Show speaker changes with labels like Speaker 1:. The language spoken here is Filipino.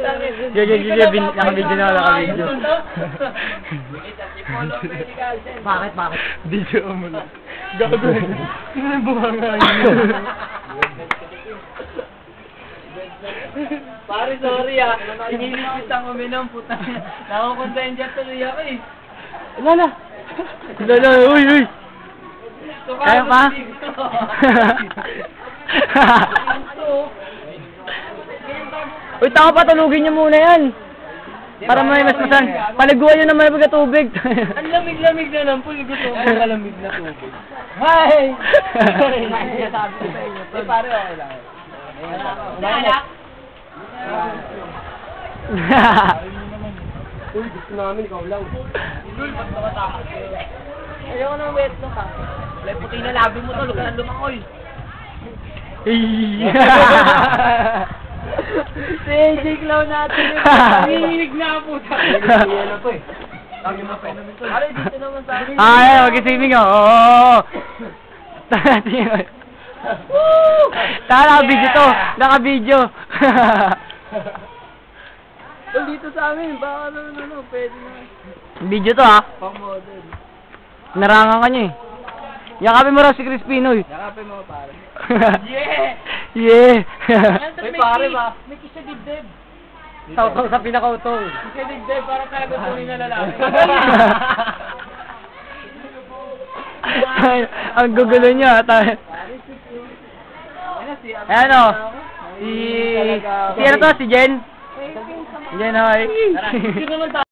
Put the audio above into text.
Speaker 1: Nakabidyo na, nakabidyo.
Speaker 2: Bakit?
Speaker 1: Video mo lang. Gagawin. Sino yung bumanga yun?
Speaker 3: Pare, sorry ah. Inilis kitang uminom, puta. Nakakonsensya tuloy ako eh.
Speaker 1: Lala, uy. Kaya pa? Uy, tama pa, tulugin niyo muna yan. Para may mas masan. Paliguan nyo naman pagka tubig.
Speaker 3: Ang lamig-lamig na lang po, gusto ko malamig na tubig. Hi! Sabi ko sa inyo. Eh, pare, okay lang.
Speaker 2: Uy, gusto namin, ikaw lang.
Speaker 3: Ilul, ba't nakatakot kayo? Ayoko nang wet no ka. Like, puti na labi mo to, lugar ng lumakoy. Si AJ Clown natin yun. Nanginig na po. Nanginig na po eh. Lagi na po. Pare, dito naman sa akin.
Speaker 1: Mag-swimming ako. Oo. Nakabidyo to. Nakabidyo.
Speaker 3: Dito sa amin, baka ano, pwede na.
Speaker 1: Video to ha.
Speaker 3: Pang-model.
Speaker 1: Narangan ka niya eh. Yakapin mo raw si Crispino eh.
Speaker 3: Yakapin mo, pare.
Speaker 1: Yeah!
Speaker 3: May pare ba? May kisa dibdib.
Speaker 1: Taw-taw sa pinakautong.
Speaker 3: Kisa dibdib, para tayo tuloy na lalaki.
Speaker 1: Ang gugulo niya. Ayan o. Si ano to? Si Jen? Jen, hi.